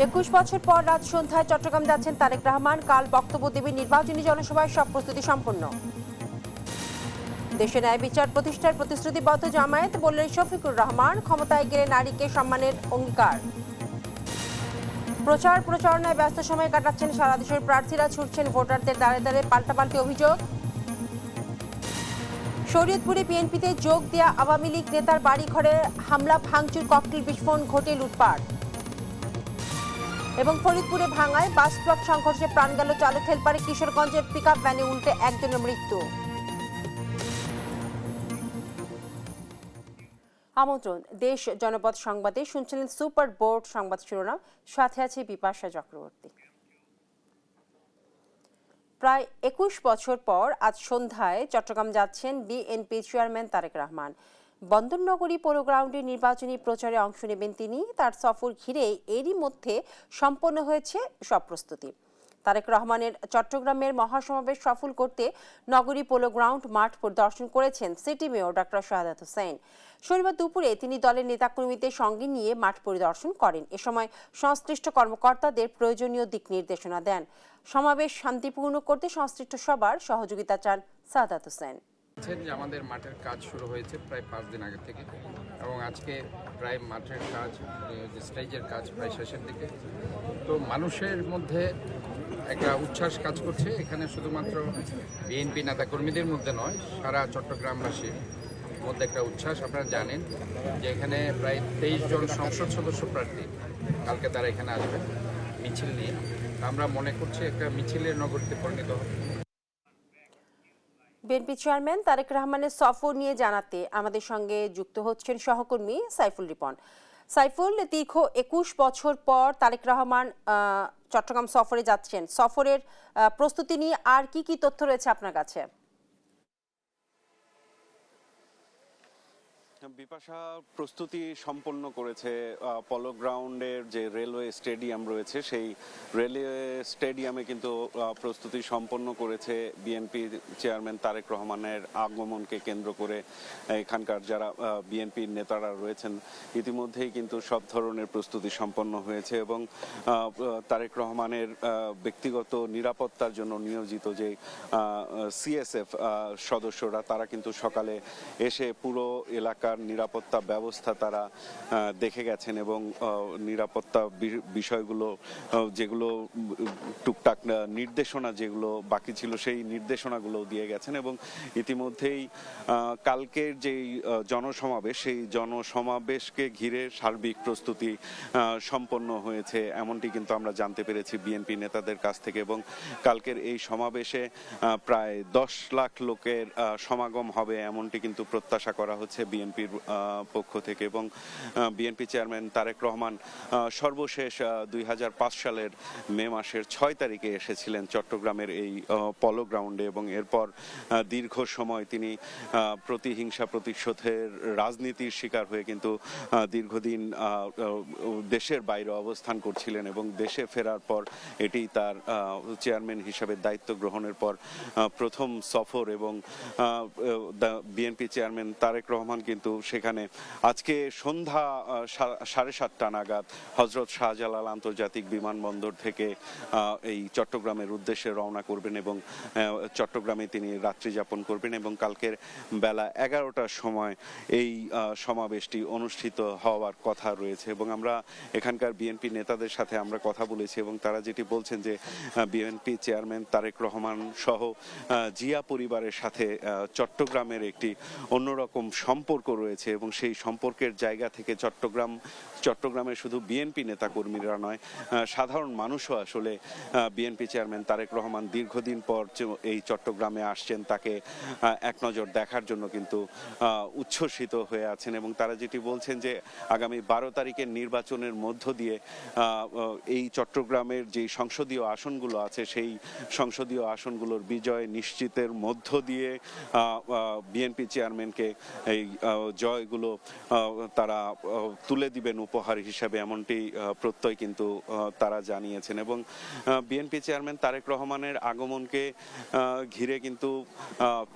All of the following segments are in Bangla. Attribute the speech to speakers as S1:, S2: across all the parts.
S1: 21 বছর পর রাত সন্ধ্যায় চট্টগ্রাম যাচ্ছেন তারেক রহমান। কাল বক্তব্য দেবেন। নির্বাচনী জনসভায় সব প্রস্তুতি সম্পন্ন। দেশে ন্যায় বিচার প্রতিষ্ঠার প্রতিশ্রুতিবদ্ধ জামায়াত, বললেন শফিকুর রহমান। ক্ষমতায় গেলে নারীকে সম্মানের অঙ্গীকার। প্রচার প্রচারণায় ব্যস্ত সময় কাটাচ্ছেন সারা দেশের প্রার্থীরা। ছুটছেন ভোটারদের দ্বারে দ্বারে, পাল্টাপাল্টি অভিযোগ। শরীয়তপুরে বিএনপিতে যোগ দেয়া আওয়ামী লীগ নেতার বাড়ি ঘরে হামলা, ভাঙচুর, ককটেল বিস্ফোরণ ঘটে, লুটপাট। এবং ফরিদপুরে ভাঙায় বাস ট্রাক সংঘর্ষে প্রাণ গেল চালক হেলপারে। কিশোরগঞ্জের পিকআপ ভ্যানে উল্টে একজনের মৃত্যু। আমন্ত্রণ দেশ জনপদ সংবাদে। শুনছিলেন সুপার বোর্ড সংবাদ শিরোনাম, সাথে আছে বিপাশা চক্রবর্তী। প্রায় 21 বছর পর আজ সন্ধ্যায় চট্টগ্রাম যাচ্ছেন বিএনপি চেয়ারম্যান তারেক রহমান। বন্দরনগরী পৌর গ্রাউন্ডে নির্বাচনী প্রচারে অংশ নেবেন তিনি। তার সফর ঘিরে এরই মধ্যে সম্পন্ন হয়েছে সব প্রস্তুতি। তারেক রহমানের চট্টগ্রামের মহাসমাবেশ সফল করতে নগরী পোলো গ্রাউন্ড মাঠ পরিদর্শন করেছেন city mayor doctor Shahadat Hossain. শনিবার দুপুরে তিনি দলের নেতাকর্মীদের সঙ্গে নিয়ে মাঠ পরিদর্শন করেন। এ সময় সংশ্লিষ্ট কর্মকর্তাদের প্রয়োজনীয় দিক নির্দেশনা দেন। সমাবেশ শান্তিপূর্ণ করতে সংশ্লিষ্ট সবার সহযোগিতা চান শাহাদাত হোসেন।
S2: যে আমাদের মাঠের কাজ শুরু হয়েছে প্রায় 5 দিন আগে থেকে, এবং আজকে প্রায় মাঠের কাজ, স্টেজের কাজ প্রায় শেষের দিকে। তো মানুষের মধ্যে একটা উচ্ছ্বাস কাজ করছে। এখানে শুধুমাত্র বিএনপি নেতাকর্মীদের মধ্যে নয়, সারা চট্টগ্রামবাসীর মধ্যে একটা উচ্ছ্বাস। আপনারা জানেন যে এখানে প্রায় 23 জন সংসদ সদস্য প্রার্থী কালকে তারা এখানে আসবেন মিছিল নিয়ে। আমরা মনে করছি একটা মিছিলের নগরীতে পরিণত হবে।
S1: বিএনপি চেয়ারম্যান তারেক রহমানের সফর নিয়ে জানাতে আমাদের সঙ্গে যুক্ত হচ্ছেন সহকর্মী সাইফুল রিপন। সাইফুল, দীর্ঘ 21 বছর পর তারেক রহমান চট্টগ্রাম সফরে যাচ্ছেন। সফরের প্রস্তুতি নিয়ে আর কি কি তথ্য রয়েছে আপনার কাছে?
S3: বিপাশা, প্রস্তুতি সম্পন্ন করেছে পলো গ্রাউন্ডের যে রেলওয়ে স্টেডিয়াম রয়েছে, সেই রেলওয়ে স্টেডিয়ামে কিন্তু প্রস্তুতি সম্পন্ন করেছে বিএনপি চেয়ারম্যান তারেক রহমানের আগমনকে কেন্দ্র করে। এখানকার যারা বিএনপির নেতারা রয়েছেন ইতিমধ্যেই কিন্তু সব ধরনের প্রস্তুতি সম্পন্ন হয়েছে, এবং তারেক রহমানের ব্যক্তিগত নিরাপত্তার জন্য নিয়োজিত যে সিএসএফ সদস্যরা, তারা কিন্তু সকালে এসে পুরো এলাকার নিরাপত্তা ব্যবস্থা তারা দেখে গেছেন, এবং নিরাপত্তা বিষয়গুলো যেগুলো টুকটাক নির্দেশনা যেগুলো বাকি ছিল সেই নির্দেশনাগুলো দিয়ে গেছেন। এবং ইতিমধ্যেই কালকের যেই জনসমাবেশ, সেই জনসমাবেশকে ঘিরে সার্বিক প্রস্তুতি সম্পন্ন হয়েছে, এমনটি কিন্তু আমরা জানতে পেরেছি বিএনপি নেতাদের কাছ থেকে। এবং কালকের এই সমাবেশে প্রায় 10 লাখ লোকের সমাগম হবে এমনটি কিন্তু প্রত্যাশা করা হচ্ছে বিএনপির পক্ষ থেকে। এবং বিএনপি চেয়ারম্যান তারেক রহমান সর্বশেষ 2005 সালের মে মাসের 6 তারিখে এসেছিলেন চট্টগ্রামের এই পলো গ্রাউন্ডে, এবং এরপর দীর্ঘ সময় তিনি প্রতিহিংসা প্রতিশোধের রাজনীতির শিকার হয়ে কিন্তু দীর্ঘদিন দেশের বাইরে অবস্থান করছিলেন। এবং দেশে ফেরার পর এটি তার চেয়ারম্যান হিসাবে দায়িত্ব গ্রহণের পর প্রথম সফর। এবং বিএনপি চেয়ারম্যান তারেক রহমান কিন্তু সেখানে আজকে সন্ধ্যা 7:30 নাগাদ হযরত শাহজালাল আন্তর্জাতিক বিমানবন্দর থেকে এই চট্টগ্রামের উদ্দেশ্যে রওনা করবেন, এবং চট্টগ্রামে তিনি রাত্রি যাপন করবেন, এবং কালকের বেলা 11টার সময় এই সমাবেশটি অনুষ্ঠিত হওয়ার কথা রয়েছে। এবং আমরা এখানকার বিএনপি নেতাদের সাথে আমরা কথা বলেছি, এবং তারা যেটি বলছেন যে বিএনপি চেয়ারম্যান তারেক রহমান সহ জিয়া পরিবারের সাথে চট্টগ্রামের একটি অন্যরকম সম্পর্ক রয়েছে, এবং সেই সম্পর্কের জায়গা থেকে চট্টগ্রামের শুধু বিএনপি নেতাকর্মীরা নয়, সাধারণ মানুষও আসলে বিএনপি চেয়ারম্যান তারেক রহমান দীর্ঘদিন পর এই চট্টগ্রামে আসছেন তাকে এক নজর দেখার জন্য কিন্তু উচ্ছ্বসিত হয়ে আছেন। এবং তারা যেটি বলছেন যে আগামী 12 তারিখের নির্বাচনের মধ্য দিয়ে এই চট্টগ্রামের যে সংসদীয় আসনগুলো আছে, সেই সংসদীয় আসনগুলোর বিজয় নিশ্চিতের মধ্য দিয়ে বিএনপি চেয়ারম্যানকে এই জয়গুলো তারা তুলে দিবেন উপহার হিসাবে, এমনটি প্রত্যয় কিন্তু তারা জানিয়েছেন। এবং বিএনপি চেয়ারম্যান তারেক রহমানের আগমনকে ঘিরে কিন্তু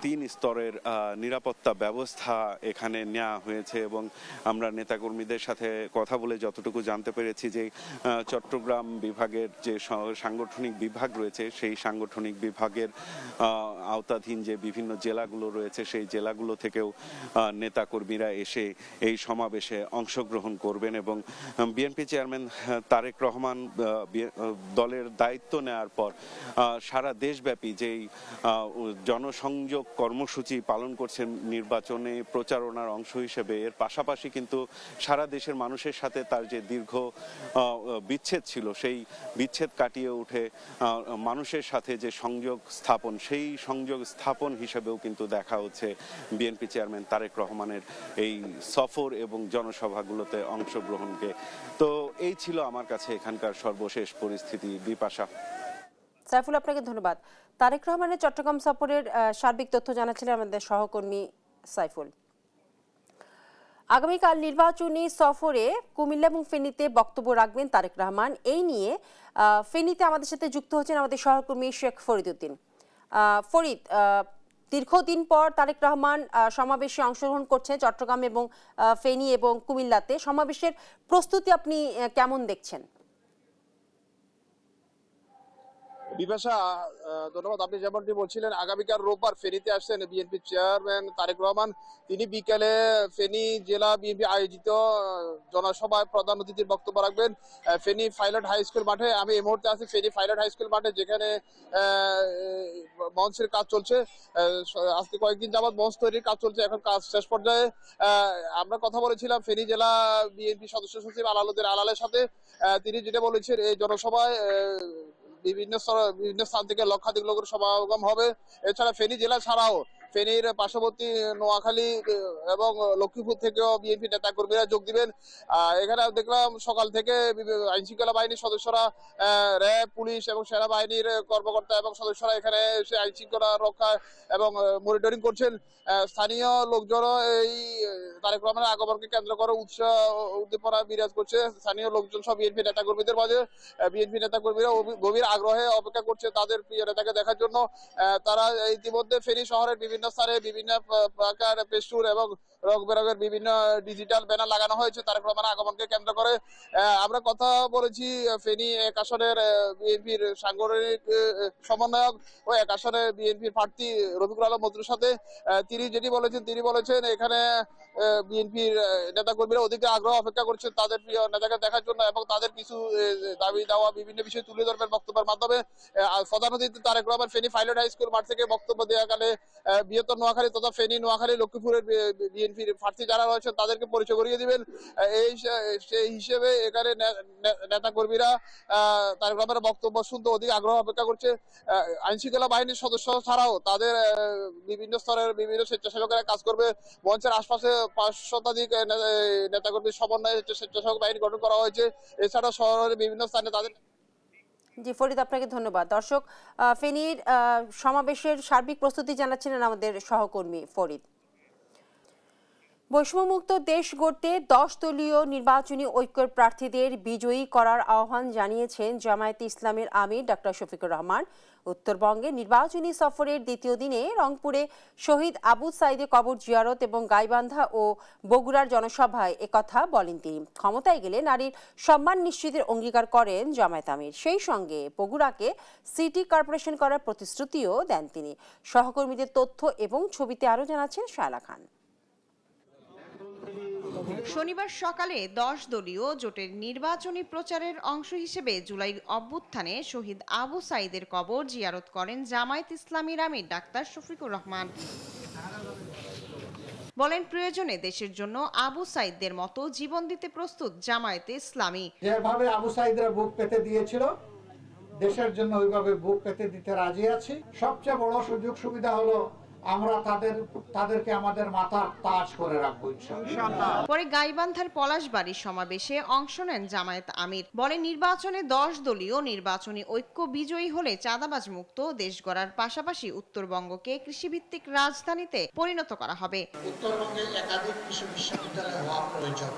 S3: 3 স্তরের নিরাপত্তা ব্যবস্থা এখানে নেওয়া হয়েছে। এবং আমরা নেতাকর্মীদের সাথে কথা বলে যতটুকু জানতে পেরেছি যে চট্টগ্রাম বিভাগের যে সাংগঠনিক বিভাগ রয়েছে সেই সাংগঠনিক বিভাগের আওতাধীন যে বিভিন্ন জেলাগুলো রয়েছে সেই জেলাগুলো থেকেও নেতাকর্মীরা এসে এই সমাবেশে অংশগ্রহণ করবেন। এবং বিএনপি চেয়ারম্যান তারেক রহমান দলের দায়িত্ব নেওয়ার পর সারা দেশব্যাপী যেই জনসংযোগ কর্মসূচি পালন করছেন নির্বাচনে প্রচারণার অংশ হিসেবে, এর পাশাপাশি কিন্তু সারা দেশের মানুষের সাথে তার যে দীর্ঘ বিচ্ছেদ ছিল সেই বিচ্ছেদ কাটিয়ে উঠে মানুষের সাথে যে সংযোগ স্থাপন, সেই সংযোগ স্থাপন হিসেবেও কিন্তু দেখা হচ্ছে বিএনপি চেয়ারম্যান তারেক রহমানের এই সফর এবং জনসভাগুলোতে অংশগ্রহণকে। তো এই ছিল আমার কাছে এখানকার সর্বশেষ পরিস্থিতি। বিপাশা।
S1: সাইফুল, আপনাকে ধন্যবাদ। তারেক রহমানের চট্টগ্রাম সফরের সার্বিক তথ্য জানাচ্ছিলেন আমাদের সহকর্মী সাইফুল। আগামীকাল নির্বাচনী সফরে কুমিল্লা এবং ফেনীতে বক্তব্য রাখবেন তারেক রহমান। এই নিয়ে ফেনীতে আমাদের সাথে যুক্ত হচ্ছেন আমাদের সহকর্মী শেখ ফরিদ উদ্দিন। ফরিদ, দীর্ঘদিন পর তারেক রহমান সমাবেশে অংশগ্রহণ করছেন চট্টগ্রাম এবং ফেনী এবং কুমিল্লাতে। সমাবেশের প্রস্তুতি আপনি কেমন দেখছেন?
S4: বিপাশা, ধন্যবাদ। আপনি যেমনটি বলছিলেন, আগামীকাল রোববার ফেনীতে আসছেন বিএনপি চেয়ারম্যান তারেক রহমান। তিনি বিকেলে ফেনী জেলা বিএনপি আয়োজিত জনসভায় প্রধান অতিথির বক্তব্য রাখবেন ফেনী পাইলট হাই স্কুল মাঠে। আমি এই মুহূর্তে আছি ফেনী পাইলট হাই স্কুল মাঠে, যেখানে মঞ্চের কাজ চলছে। আজকে কয়েকদিন যাবৎ মঞ্চ তৈরির কাজ চলছে, এখন কাজ শেষ পর্যায়ে। আমরা কথা বলেছিলাম ফেনী জেলা বিএনপি সদস্য সচিব আলালুদ্দিন আলালের সাথে। তিনি যেটা বলেছেন, এই জনসভায় বিভিন্ন স্থান থেকে লক্ষাধিক লোকের সমাগম হবে। এছাড়া ফেনী জেলা ছাড়াও ফেনীর পার্শ্ববর্তী নোয়াখালী এবং লক্ষ্মীপুর থেকেও বিএনপি নেতা কর্মীরা যোগ দিবেন। এখানে দেখলাম সকাল থেকে আইন শৃঙ্খলা বাহিনীর সদস্যরা, র্যাব, পুলিশ এবং সেনাবাহিনীর কর্মকর্তা এবং সদস্যরা এখানে এসে আইন শৃঙ্খলা রক্ষা এবং মনিটরিং করছেন। স্থানীয় লোকজন এই তারেক রহমানের আগমনকে কেন্দ্র করে উৎসাহ উদ্দীপনা বিরাজ করছে স্থানীয় লোকজন সব বিএনপি নেতা কর্মীদের মাঝে। বিএনপি নেতা কর্মীরা গভীর আগ্রহে অপেক্ষা করছে তাদের প্রিয় নেতাকে দেখার জন্য। তারা ইতিমধ্যে ফেনী শহরের বিভিন্ন স্থানে বিভিন্ন প্রকার পেস্টুর এবং রং বেরঙের বিভিন্ন ডিজিটাল ব্যানার লাগানো হয়েছে তারেক রহমানের আগমনকে কেন্দ্র করে। আমরা কথা বলেছি ফেনী 1 আসনের বিএনপির সাংগঠনিক সমন্বয়ক ও 1 আসনের বিএনপির প্রার্থী রফিকুল আলম মজনুর সাথে। তিনি বলেছেন এখানে বিএনপির নেতাকর্মীরা অধিক আগ্রহ অপেক্ষা করছেন তাদের প্রিয় নেতাকে দেখার জন্য এবং তাদের কিছু দাবি দেওয়া বিভিন্ন বিষয় তুলে ধরবেন বক্তব্যের মাধ্যমে। প্রধান অতিথি Tarique Rahman Feni pilot high school মাঠ থেকে বক্তব্য দেওয়াকালে বৃহত্তর নোয়াখালী তথা ফেনী, নোয়াখালী, লক্ষ্মীপুরের বিএনপির প্রার্থী যারা রয়েছেন তাদেরকে পরিচয় করিয়ে দিবেন। সেই হিসেবে এখানে নেতাকর্মীরা তারেক রহমানের বক্তব্য শুনতে অধিক আগ্রহ অপেক্ষা করছে। আইন শৃঙ্খলা বাহিনীর সদস্য ছাড়াও তাদের বিভিন্ন স্তরের বিভিন্ন স্বেচ্ছাসেবকেরা কাজ করবে। মঞ্চের আশপাশে 500 শতাধিক নেতাকর্মীর সমন্বয়ে স্বেচ্ছাসেবক বাহিনী গঠন করা হয়েছে। এছাড়া শহরের বিভিন্ন স্থানে তাদের।
S1: জি ফরিদ, আপনাকে ধন্যবাদ। দর্শক, ফেনীর সমাবেশের সার্বিক প্রস্তুতি জানাচ্ছিলেন আমাদের সহকর্মী ফরিদ। বৈষম্যমুক্ত দেশ গড়তে 10 দলীয় নির্বাচনী ঐক্যের প্রার্থীদের বিজয়ী করার আহ্বান জানিয়েছেন জামায়াতে ইসলামের আমির ডক্টর শফিকুর রহমান। উত্তরবঙ্গে নির্বাচনী সফরের দ্বিতীয় দিনে রংপুরে শহীদ আবু সাইদের কবর জিয়ারত এবং গাইবান্ধা ও বগুড়ার জনসভায় একথা বলেন তিনি। ক্ষমতায় গেলে নারীর সম্মান নিশ্চিতের অঙ্গীকার করেন জামায়াত আমির। সেই সঙ্গে বগুড়াকে সিটি কর্পোরেশন করার প্রতিশ্রুতিও দেন তিনি। সহকর্মীদের তথ্য এবং ছবিতে আরও জানাচ্ছেন শায়লা খান।
S5: শনিবার সকালে 10 দলীয় জোটের নির্বাচনী প্রচারের অংশ হিসেবে জুলাই অভ্যুত্থানে শহীদ আবু সাইদের কবর জিয়ারত করেন জামায়াত ইসলামীর আমির ডাক্তার শফিকুর রহমান। বলেন, প্রয়োজনে দেশের জন্য আবু সাইদদের মতো জীবন দিতে প্রস্তুত জামায়াতে ইসলামী।
S6: যেভাবে আবু সাইদরা বুক পেতে দিয়েছিল, দেশের জন্য ওইভাবে বুক পেতে দিতে রাজি আছি। সবচেয়ে বড় সুযোগ সুবিধা হলো আমরা তাদেরকে আমাদের মাথার তাজ করে রাখবো ইনশাআল্লাহ।
S5: পরে গাইবান্ধার পলাশবাড়ির সমাবেশে অংশ নেন জামায়াত আমির। বলে নির্বাচনে 10 দলীয় নির্বাচনী ঐক্য বিজয়ী হলে চাঁদাবাজ মুক্ত দেশ গড়ার পাশাপাশি উত্তরবঙ্গকে কৃষিভিত্তিক রাজধানীতে পরিণত করা হবে।
S7: উত্তরবঙ্গে একাধিক কৃষি বিশ্ববিদ্যালয় হওয়া প্রয়োজন।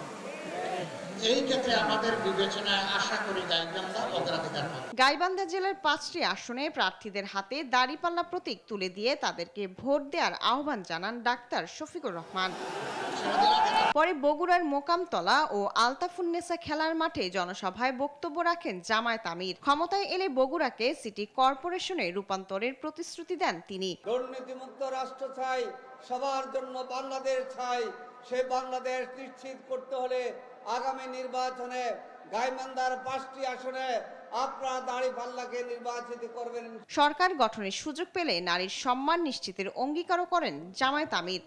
S7: এই ক্ষেত্রে আমাদের বিবেচনায় আশা করি গাইবান্ধা অগ্রাধিকার পাবে।
S5: গাইবান্ধা জেলার 5টি আসনে প্রার্থীদের হাতে দাড়িপাল্লা প্রতীক তুলে দিয়ে তাদেরকে ভোট দেওয়ার আহ্বান জানান ডাক্তার শফিকুর রহমান। পরে বগুড়ার মোকামতলা ও আলতাফুন্নেসা খেলার মাঠে জনসভায় বক্তব্য রাখেন জামায়াত আমির। ক্ষমতায় এলে বগুড়াকে সিটি কর্পোরেশনে রূপান্তরের প্রতিশ্রুতি দেন তিনি।
S8: দুর্নীতিমুক্ত রাষ্ট্র চাই, সবার জন্য বাংলাদেশ চাই। সেই বাংলাদেশ নিশ্চিত করতে হলে আগামী নির্বাচনে গাইবান্ধার 5টি আসনে আপনারা দাড়িপাল্লাকে নির্বাচিত করবেন।
S5: সরকার গঠনের সুযোগ পেলে নারীর সম্মান নিশ্চিতের অঙ্গীকারও করেন জামায়াত আমির।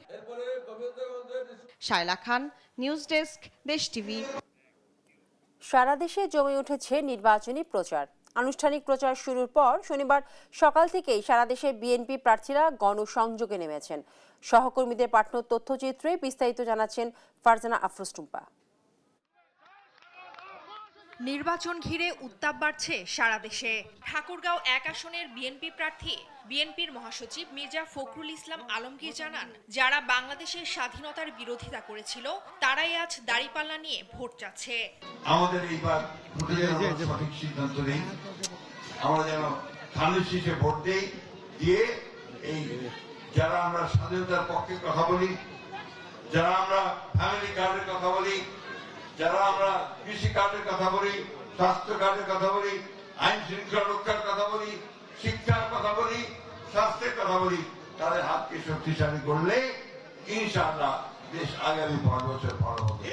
S5: শায়লা খান, নিউজ ডেস্ক, দেশ টিভি।
S1: সারা দেশে জমে উঠেছে নির্বাচনী প্রচার। আনুষ্ঠানিক প্রচার শুরুর পর শনিবার সকাল থেকেই সারা দেশে বিএনপি প্রার্থীরা গণসংযোগে নেমেছেন। সহকর্মীদের পাঠানো তথ্যচিত্রে বিস্তারিত জানাচ্ছেন ফারজানা আফরোজ টুম্পা।
S9: নির্বাচন ঘিরে উত্তাপ বাড়ছে সারা দেশে। ঠাকুরগাঁও 1 আসনের বিএনপি প্রার্থী বিএনপির মহাসচিব মির্জা ফখরুল ইসলাম আলমগীর জানান, যারা বাংলাদেশের স্বাধীনতার বিরোধিতা করেছিল তারাই আজ দাড়িপাল্লা নিয়ে ভোট চাচ্ছে।
S10: আমাদের এইবার সঠিক সিদ্ধান্ত নেই, আমরা যেন ধানের শীষে ভোট দেই, দিয়ে এই যারা আমরা স্বাধীনতার পক্ষে কথা বলি, যারা আমরা ফ্যামিলি কার্ডের কথা বলি, যারা আমরা কৃষি কার্ডের কথা বলি, স্বাস্থ্য কার্ডের কথা বলি, আইন শৃঙ্খলা রক্ষার কথা বলি, শিক্ষার কথা বলি, স্বাস্থ্যের কথা বলি, তাদের হাতকে শক্তিশালী করলে ইনশাআল্লাহ দেশ আগামী 5 বছর ভালো হবে।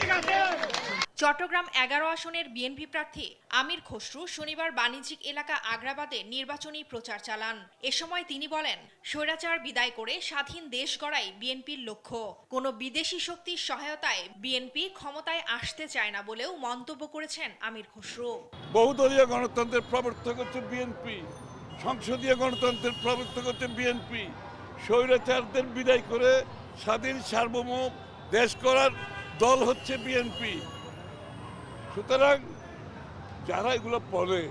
S9: চট্টগ্রাম 11 আসনের বিএনপি প্রার্থী আমির খসরু শনিবার বাণিজ্যিক এলাকা আগ্রাবাদে নির্বাচনী প্রচার চালান। এ সময় তিনি বলেন, স্বৈরাচার বিদায় করে স্বাধীন দেশ গড়াই বিএনপির লক্ষ্য। কোনো বিদেশি শক্তির সহায়তায় বিএনপি ক্ষমতায় আসতে চায় না বলেও মন্তব্য করেছেন আমির খসরু।
S11: বহুদলীয় গণতন্ত্রের প্রবর্তক হচ্ছে বিএনপি, সংসদীয় গণতন্ত্রের প্রবর্তক হচ্ছে বিএনপি। স্বৈরাচারদের বিদায় করে স্বাধীন সার্বভৌম দেশ করার দল হচ্ছে বিএনপি। সুতরাং যারা এগুলো বলে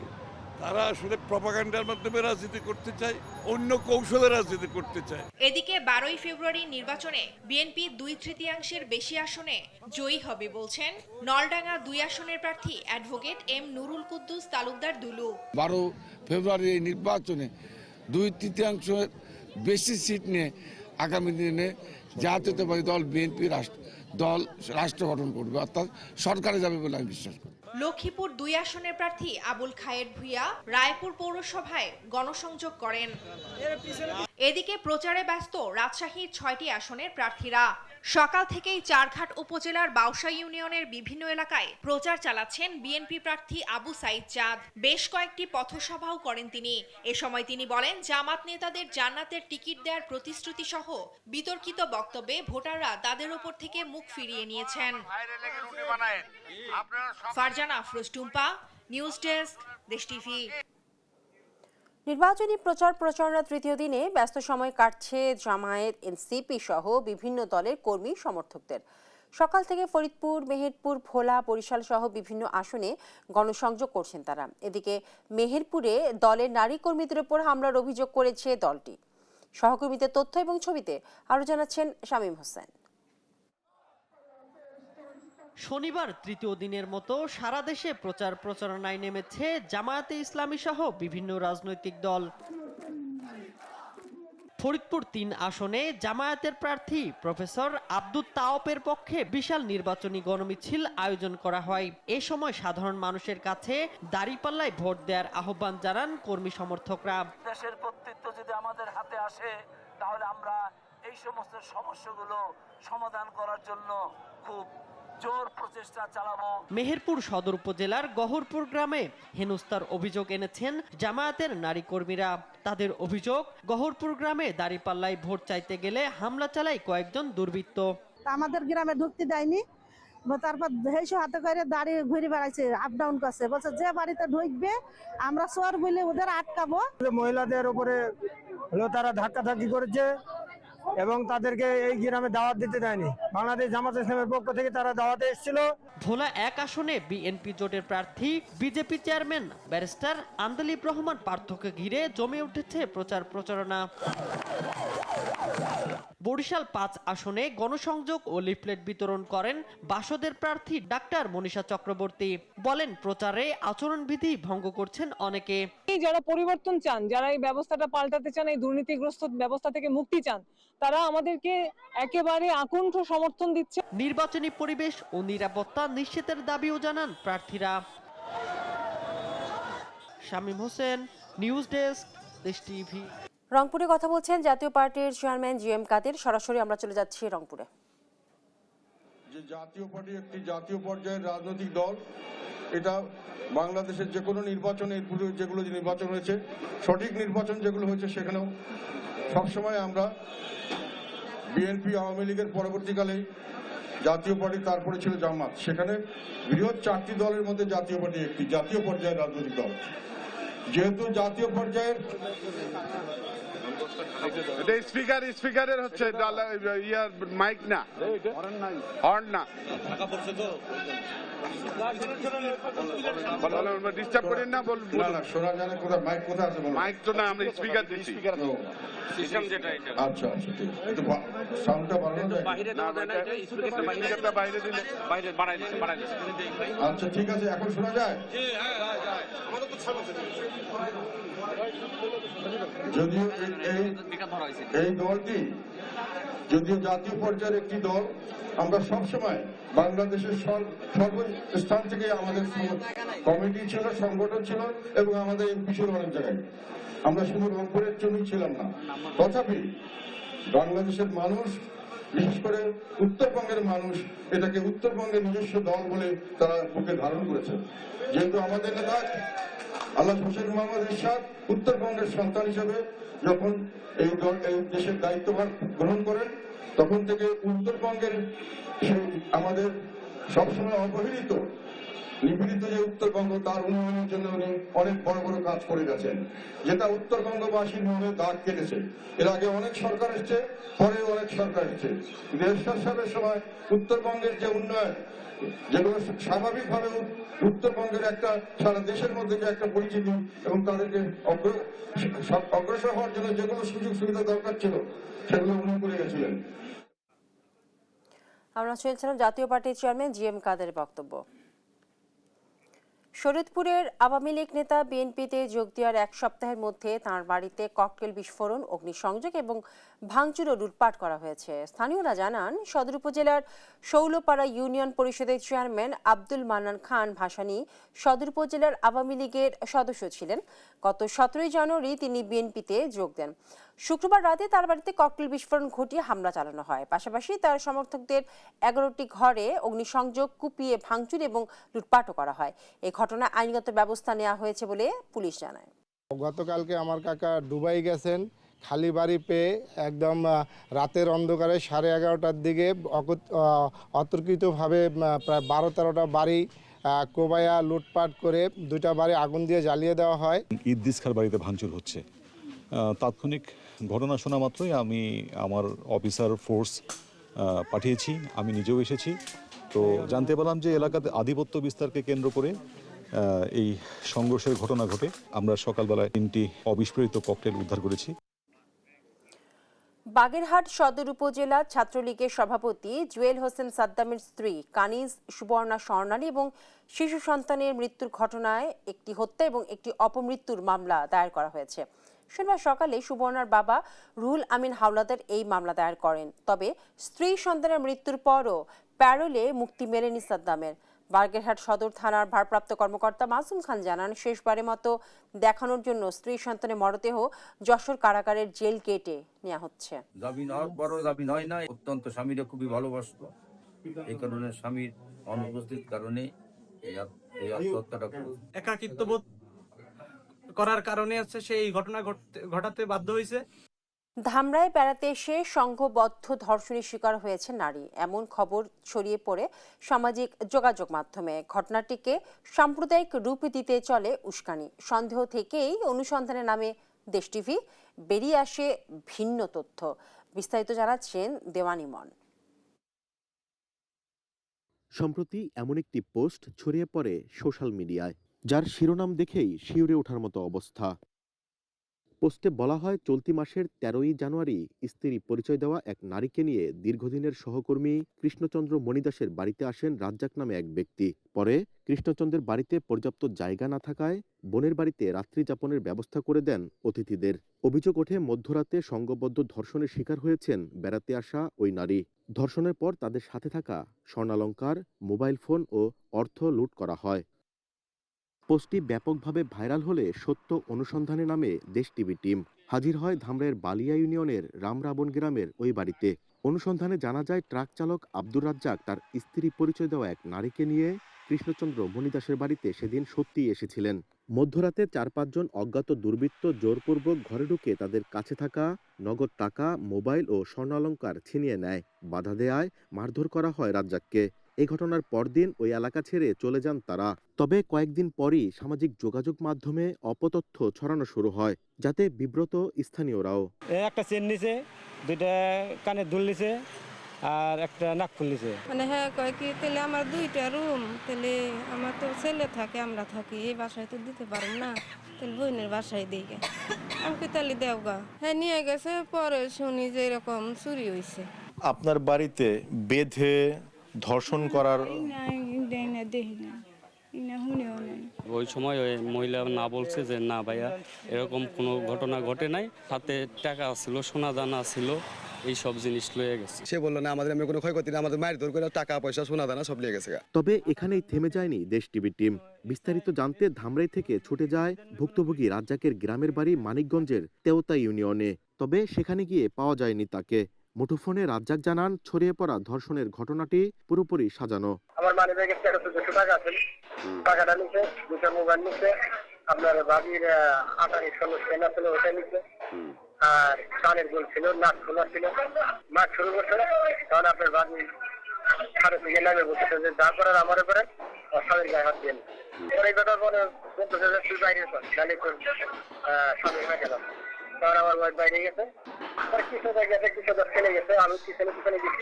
S11: তারা আসলে প্রপাগান্ডার মাধ্যমে রাজনীতি করতে চায়, অন্য কৌশলে রাজনীতি করতে চায়।
S9: এদিকে 12ই ফেব্রুয়ারি নির্বাচনে বিএনপি 2/3 বেশি আসনে জয়ী হবে বলছেন নলডাঙ্গা 2 আসনের প্রার্থী অ্যাডভোকেট এম নুরুল কুদ্দুস তালুকদার দুলু।
S11: 12 ফেব্রুয়ারি নির্বাচনে 2/3 বেশি সিট নিয়ে আগামী দিনে জাতীয়তাবাদী দল বিএনপি দল রাষ্ট্র গঠন করবে, অর্থাৎ সরকারে যাবে বলে আমি বিশ্বাস করি।
S9: লক্ষ্মীপুর 2 আসনের প্রার্থী আবুল খায়ের ভূঁইয়া রায়পুর পৌরসভায় গণসংযোগ করেন। এদিকে প্রচারে ব্যস্ত রাজশাহীর 6টি আসনের প্রার্থীরা। সকাল থেকেই চারঘাট উপজেলার বাউসা ইউনিয়নের বিভিন্ন এলাকায় প্রচার চালাচ্ছেন বিএনপি প্রার্থী আবু সাইদ চাঁদ। বেশ কয়েকটি পথসভাও করেন তিনি। এ সময় তিনি বলেন, জামাত নেতাদের জান্নাতের টিকিট দেওয়ার প্রতিশ্রুতি সহ বিতর্কিত বক্তব্যে ভোটাররা তাদের ওপর থেকে মুখ ফিরিয়ে নিয়েছেন। ফারজানা আফরোজ টুম্পা, নিউজ ডেস্ক, দেশ টিভি।
S1: নির্বাচনী প্রচারণা তৃতীয় দিনে ব্যস্ত সময় কাটছে জামায়াত, এনসিপি সহ বিভিন্ন দলের কর্মী সমর্থকদের। সকাল থেকে ফরিদপুর, মেহেরপুর, ভোলা, বরিশাল সহ বিভিন্ন আসনে গণসংযোগ করছেন তারা। এদিকে মেহেরপুরে দলের নারী কর্মীদের উপর হামলার অভিযোগ করেছে দলটি। সহকর্মীদের তথ্য এবং ছবিতে আরও জানাচ্ছেন শামীম হোসেন।
S12: শনিবার তৃতীয় দিনের মতো সারা দেশে প্রচারণায় নেমেছে জামায়াতে ইসলামী সহ বিভিন্ন রাজনৈতিক দল। ফরিদপুর 3 আসনে জামায়াতের প্রার্থী প্রফেসর আব্দুল তাওপের পক্ষে বিশাল নির্বাচনী গণমিছিল আয়োজন করা হয়। এ সময় সাধারণ মানুষের কাছে দাঁড়িপাল্লায় ভোট দেওয়ার আহ্বান জানান কর্মী সমর্থকরা।
S13: দেশের কর্তৃত্ব যদি আমাদের হাতে আসে তাহলে আমরা এই সমস্ত সমস্যাগুলো সমাধান করার জন্য খুব জোর প্রচেষ্টা চালাবো।
S12: মেহেরপুর সদর উপজেলার গহরপুর গ্রামে হেনস্থার অভিযোগ এনেছেন জামায়াতের নারী কর্মীরা। তাদের অভিযোগ, গহরপুর গ্রামে দাঁড়িপাল্লায় ভোট চাইতে গেলে হামলা চালায় কয়েকজন দুর্বৃত্ত।
S14: আমাদের গ্রামে ঢুকতে দেয়নি, তারপর হাতে করে দাঁড়িয়ে ঘুরে বেড়াইছে, আপ ডাউন করছে, বলছে যে বাড়িতে ঢুকবে আমরা চোর বলে ওদের আটকাবো।
S6: মহিলাদের উপরে তারা ধাক্কাধাক্কি করেছে,
S15: এবং তাদেরকে এই গ্রামে দাওয়াত দিতে দেয়নি। বাংলাদেশ জামাত ইসলামের পক্ষ থেকে তারা দাওয়াতে এসেছিল।
S12: ভোলা 1 আসনে বিএনপি জোটের প্রার্থী BJP chairman barrister Andaleeb Rahman পার্থকে ঘিরে জমে উঠেছে প্রচার প্রচারণা। বরিশাল 5 আসনে গণসংযোগ ও লিফলেট বিতরণ করেন বাসদের প্রার্থী ডাক্তার মনীষা চক্রবর্তী। বলেন, প্রচারে আচরণবিধি ভঙ্গ করছেন অনেকে।
S16: যারা পরিবর্তন চান, যারা এই ব্যবস্থাটা পাল্টাতে চান, এই দুর্নীতিগ্রস্ত ব্যবস্থা থেকে মুক্তি চান, তারা আমাদেরকে একেবারে আকুণ্ঠ সমর্থন দিচ্ছে।
S12: নির্বাচনী পরিবেশ ও নিরাপত্তা নিশ্চিতের দাবিও জানান প্রার্থীরা। শামীম হোসেন, নিউজ ডেস্ক, দেশ টিভি।
S1: রংপুরে কথা বলছেন জাতীয় পার্টির চেয়ারম্যান জিএম কাদের। সরাসরি আমরা চলে যাচ্ছি রংপুরে।
S17: যে জাতীয় পার্টি একটি জাতীয় পর্যায়ের রাজনৈতিক দল, এটা বাংলাদেশের যে কোনো নির্বাচনে যেগুলো নির্বাচন হয়েছে, সঠিক নির্বাচন যেগুলো হয়েছে, সেখানেও সবসময় আমরা বিএনপি আওয়ামী লীগের পরবর্তীকালে জাতীয় পার্টি, তারপরে ছিল জামাত, সেখানে বৃহৎ 4টি দলের মধ্যে জাতীয় পার্টি একটি জাতীয় পর্যায়ের রাজনৈতিক দল। যেহেতু জাতীয় পর্যায়ের
S11: স্পিকারের হচ্ছে ইয়ার মাইক না, হর্ন না, ডিস্টার্ব করেন না।
S17: শোনা জানে কোথায় মাইক, কোথায় আছে?
S11: মাইক তো না, আমরা স্পিকার দিচ্ছি।
S17: আচ্ছা আচ্ছা, ঠিক আছে। একটু সাউন্ডটা বাড়ানো যায়?
S11: বাইরে দিলে
S17: আচ্ছা ঠিক আছে, এখন শোনা যায়? যদিও এই দলটি যদিও জাতীয় পর্যায়ের একটি দল, আমরা সবসময় বাংলাদেশের সর্বস্থান থেকে আমাদের কমিটি ছিল, সংগঠন ছিল এবং আমাদের এমপি ছিল অনেক জায়গায়। আমরা শুধু রংপুরের জন্যই ছিলাম না, তথাপি বাংলাদেশের মানুষ, বিশেষ করে উত্তরবঙ্গের মানুষ এটাকে উত্তরবঙ্গের নিজস্ব দল বলে তারা বুকে ধারণ করেছে। যেহেতু আমাদের নেতা আল্লাহ হোসেন মোহাম্মদ ইরশাদ উত্তরবঙ্গের সন্তান হিসেবে যখন এই দেশের দায়িত্বভার গ্রহণ করেন, তখন থেকে উত্তরবঙ্গের সেই আমাদের সবসময় অবহেলিত নিপীড়িত যে উত্তরবঙ্গ, তার উন্নয়নের জন্য উনি অনেক বড় বড় কাজ করে গেছেন, যেটা উত্তরবঙ্গবাসীর মনে দাগ কেটেছে। এর আগে অনেক সরকার এসছে, পরে অনেক সরকার এসছে। এরশাদ সাহেবের সময় উত্তরবঙ্গের যে উন্নয়ন, যেগুলো স্বাভাবিকভাবে উত্তরবঙ্গের একটা সারা দেশের মধ্যে যে একটা পরিচিতি এবং তাদেরকে অগ্রসর হওয়ার জন্য যেগুলো সুযোগ সুবিধা দরকার ছিল, সেগুলো উনি করে গেছিলেন।
S1: আমরা শুনছিলাম জাতীয় পার্টির চেয়ারম্যান জিএম কাদের বক্তব্য। শরীয়তপুরের আওয়ামী লীগ নেতা বিএনপিতে যোগ দেওয়ার 1 সপ্তাহের মধ্যে তাঁর বাড়িতে ককটেল বিস্ফোরণ, অগ্নিসংযোগ এবং ভাঙচুর ও লুটপাট করা হয়েছে। স্থানীয়রা জানান, সদর উপজেলার শৌলপাড়া ইউনিয়ন পরিষদের চেয়ারম্যান আব্দুল মান্নান খান ভাসানী সদর উপজেলার আওয়ামী লীগের সদস্য ছিলেন। গত 17 জানুয়ারি তিনি বিএনপিতে যোগ দেন। শুক্রবার রাতে তার বাড়িতে ককটেল বিস্ফোরণ ঘটিয়ে হামলা চালানো হয়। পাশাপাশি তার সমর্থকদের 11টি ঘরে অগ্নিসংযোগ, কুপিয়ে ভাঙচুর এবং লুটপাটও করা হয়। এই ঘটনায় আইনগত ব্যবস্থা নেওয়া হয়েছে বলে পুলিশ জানায়।
S18: গতকালকে আমার কাকা দুবাই গেছেন, খালি বাড়ি পেয়ে একদম রাতের অন্ধকারে 11:30টার দিকে অতর্কিতভাবে প্রায় 12-13টা বাড়ি কোবায়া লুটপাট করে 2টা বাড়ি আগুন দিয়ে জ্বালিয়ে দেওয়া হয়।
S19: ইদ্রিস খাঁর বাড়িতে ভাঙচুর হচ্ছে। তাৎক্ষণিক ঘটনা শোনা মাত্রই আমি আমার অফিসার ফোর্স পাঠিয়েছি, আমি নিজেও এসেছি। তো জানতে পারলাম যে এলাকাতে আধিপত্য বিস্তারকে কেন্দ্র করে এই সংঘর্ষের ঘটনা ঘটে। আমরা সকালবেলায় 3টি অবিস্ফোরিত ককটেল উদ্ধার করেছি।
S1: বাগেরহাট সদর উপজেলা ছাত্রলীগের সভাপতি জুয়েল হোসেন সাদ্দামের স্ত্রী কানিজ সুবর্ণা স্বর্ণালী এবং শিশু সন্তানের মৃত্যুর ঘটনায় একটি হত্যা এবং একটি অপমৃত্যুর মামলা দায়ের করা হয়েছে। শনিবার সকালে সুবর্ণার বাবা রুহুল আমিন হাওলাদার এই মামলা দায়ের করেন। তবে স্ত্রী সন্তানের মৃত্যুর পরও প্যারোলে মুক্তি মেলেনি সাদ্দামের। বাগেরহাট সদর থানার ভারপ্রাপ্ত কর্মকর্তা মাসুম খান জানান, শেষবারের মতো দেখানোর জন্য স্ত্রী সন্তানের মরদেহ যশোর কারাগারের জেল গেটে নেওয়া হচ্ছে।
S20: জামিন হওয়ার পরও জামিন হয় না। অত্যন্ত স্বামীরা খুবই ভালোবাসত, এই কারণে স্বামীর অনুপস্থিত কারণে এই আত্মহত্যাটা
S21: একাকিত্ব বোধ করার কারণে আছে সেই ঘটনা ঘটাতে বাধ্য হয়েছে।
S1: ধামরায় বেড়াতে এসে সংঘবদ্ধ ধর্ষণের শিকার হয়েছে নারী, এমন খবর ছড়িয়ে পড়ে সামাজিক যোগাযোগ মাধ্যমে। ঘটনাটিকে সাম্প্রদায়িক রূপ দিতে চলে উস্কানি। সন্দেহ থেকেই অনুসন্ধানের নামে দেশ টিভি বেরিয়ে আসে ভিন্ন তথ্য। বিস্তারিত জানাচ্ছেন দেওয়ান ইমন।
S2: সম্প্রতি এমন একটি পোস্ট ছড়িয়ে পড়ে সোশ্যাল মিডিয়ায়, যার শিরোনাম দেখেই শিউরে ওঠার মতো অবস্থা। পোস্টে বলা হয়, চলতি মাসের 13ই জানুয়ারি স্ত্রী পরিচয় দেওয়া এক নারীকে নিয়ে দীর্ঘদিনের সহকর্মী কৃষ্ণচন্দ্র মণিদাসের বাড়িতে আসেন রাজ্জাক নামে এক ব্যক্তি। পরে কৃষ্ণচন্দ্রের বাড়িতে পর্যাপ্ত জায়গা না থাকায় বোনের বাড়িতে রাত্রি যাপনের ব্যবস্থা করে দেন অতিথিদের। অভিযোগ ওঠে, মধ্যরাতে সংঘবদ্ধ ধর্ষণের শিকার হয়েছেন বেড়াতে আসা ওই নারী। ধর্ষণের পর তাদের সাথে থাকা স্বর্ণালংকার, মোবাইল ফোন ও অর্থ লুট করা হয়। পোস্টটি ব্যাপকভাবে ভাইরাল হলে সত্য অনুসন্ধানে নামে দেশ টিভি টিম হাজির হয় ধামরাইয়ের বালিয়া ইউনিয়নের রামরাবণ গ্রামের ওই বাড়িতে। অনুসন্ধানে জানা যায়, ট্রাক চালক আব্দুর রাজ্জাক তার স্ত্রী পরিচয় দেওয়া এক নারীকে নিয়ে কৃষ্ণচন্দ্র মণিদাসের বাড়িতে সেদিন সত্যিই এসেছিলেন। মধ্যরাতে 4-5 জন অজ্ঞাত দুর্বৃত্ত জোরপূর্বক ঘরে ঢুকে তাদের কাছে থাকা নগদ টাকা, মোবাইল ও স্বর্ণালংকার ছিনিয়ে নেয়। বাধা দেয়ায় মারধর করা হয় রাজ্জাককে। এই ঘটনার পরদিন ওই এলাকা ছেড়ে চলে যান তারা। তবে কয়েকদিন পরই সামাজিক যোগাযোগ মাধ্যমে অপতথ্য ছড়ানো শুরু হয়, যাতে বিব্রত স্থানীয়রাও।
S15: একটা চেন নিছে, 2টা কানের দুল নিছে আর একটা নাকফুল নিছে।
S22: মানে হ্যাঁ কয় কি, তাহলে আমার 2টা রুম, তাহলে আমার তো ছেলে থাকে, আমরা থাকি এই বাসায় তো দিতে পারবো না, তাহলে বোনের বাসায় দিই গে। আমাকে তাহলে দেওগা। হ্যাঁ নিয়ে গেছে, পরে শুনি যে এরকম চুরি হয়েছে।
S23: আপনার বাড়িতে বেঁধে ধর্ষণ করার
S24: ওই সময় ওই মহিলা না বলছে যে না ভাইয়া এরকম কোনো ঘটনা ঘটে নাই, হাতে টাকা ছিল, সোনা দানা ছিল, এই সব জিনিস লয়ে গেছে।
S25: সে বললো না আমাদের কোনো ক্ষয়ক্ষতি না, আমাদের মায়ের দৌড় করে টাকা পয়সা সোনা দানা সব লিয়ে গেছে।
S2: তবে এখানেই থেমে যায়নি দেশ টিভি টিম। বিস্তারিত জানতে ধামরাই থেকে ছুটে যায় ভুক্তভোগী রাজ্জাকের গ্রামের বাড়ি মানিকগঞ্জের তেওতা ইউনিয়নে। তবে সেখানে গিয়ে পাওয়া যায়নি তাকে। মুঠোফোনে রাজ্জাক জানান, ছড়িয়ে পড়া ধর্ষণের ঘটনাটি পুরোপুরি সাজানো।
S26: আমার মানি ব্যাগে 1300 টাকা আছে, টাকাটা নিচে 2টা মোবাইল নিচে, আপনার বাড়ির 28 ষোলো সেনা ছিল ওটা নিচে, আর কানের গোল ছিল, নাক খোলা ছিল। মাছ শুরু করছে তখন আপনার বাড়ি ছাড়ে থেকে নামে বসেছে যে যা করার আমার উপরে স্বামীর গায়ে হাত দিয়ে পরে এই কথা পরে বলতেছে যে তুই বাইরে কর, তাহলে তোর স্বামী হয়ে গেল। তখন আমার ওয়াইফ বাইরে গেছে, কিছুটা গেছে, কিছুটা ফেলে গেছে, আমি পিছনে গেছি।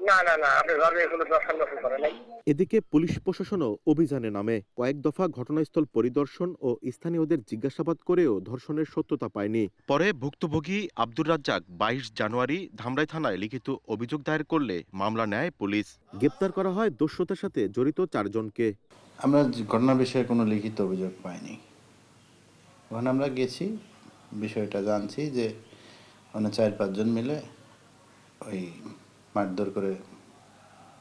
S26: না না না, আপনার ঘরে কোনো দর্শন করে নাই।
S2: এদিকে পুলিশ প্রশাসনও অভিযানে নামে। কয়েক দফা ঘটনাস্থল পরিদর্শন ও স্থানীয়দের জিজ্ঞাসাবাদ করেও ধর্ষণের সত্যতা পায়নি। পরে ভুক্তভোগী আব্দুর রাজ্জাক 22 জানুয়ারি ধামরাই থানায় লিখিত অভিযোগ দায়ের করলে মামলা নেয় পুলিশ। গ্রেপ্তার করা হয় দস্যুতার সাথে জড়িত 4 জনকে।
S27: আমরা ঘটনার বিষয়ে কোনো লিখিত অভিযোগ পাইনি। ওখানে আমরা গেছি, বিষয়টা জানছি যে ওখানে 4-5 জন মিলে ওই মারধর করে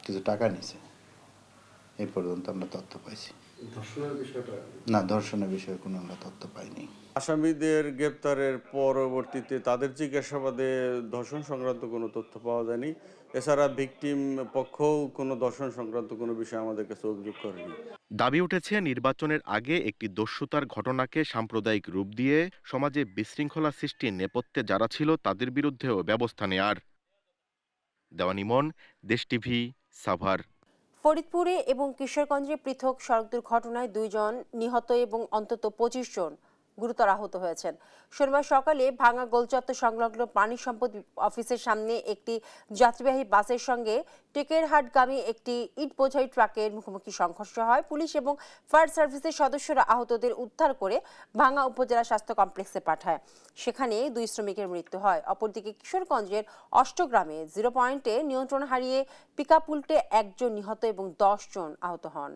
S27: কিছু টাকা নিছে। এই পর্যন্ত আমরা তথ্য পাইছি। না, ধর্ষণের বিষয়ে কোনো আমরা তথ্য পাইনি।
S28: আসামিদের গ্রেপ্তারের পরবর্তীতে তাদের জিজ্ঞাসাবাদে ধর্ষণ সংক্রান্ত কোনো তথ্য পাওয়া যায়নি। এছাড়া ভিকটিম পক্ষও কোনো ধর্ষণ সংক্রান্ত কোনো বিষয় আমাদের কাছে অভিযোগ করেনি।
S2: দাবি উঠেছে, নির্বাচনের আগে একটি দস্যুতার ঘটনাকে সাম্প্রদায়িক রূপ দিয়ে সমাজে বিশৃঙ্খলা সৃষ্টির নেপথ্যে যারা ছিল তাদের বিরুদ্ধেও ব্যবস্থা নেয়ার। দেওয়ান ইমন, দেশ টিভি, সাভার।
S1: ফরিদপুরে এবং কিশোরগঞ্জে পৃথক সড়ক দুর্ঘটনায় 2 জন নিহত এবং অন্তত 25 জন গুরুতর আহত হয়েছেন। শনিবার সকালে ভাঙা গোলচত্বর সংলগ্ন পানি সম্পদ অফিসের সামনে একটি যাত্রীবাহী বাসের সঙ্গে টেকেরহাটগামী একটি ইট বোঝাই ট্রাকের মুখোমুখি সংঘর্ষ হয়। পুলিশ এবং ফায়ার সার্ভিসের সদস্যরা আহতদের উদ্ধার করে ভাঙা উপজেলা স্বাস্থ্য কমপ্লেক্সে পাঠায়। সেখানে 2 শ্রমিকের মৃত্যু হয়। অপরদিকে কিশোরগঞ্জের অষ্টগ্রামে 0 পয়েন্টে নিয়ন্ত্রণ হারিয়ে পিকআপ উল্টে 1 জন নিহত এবং 10 জন আহত হন।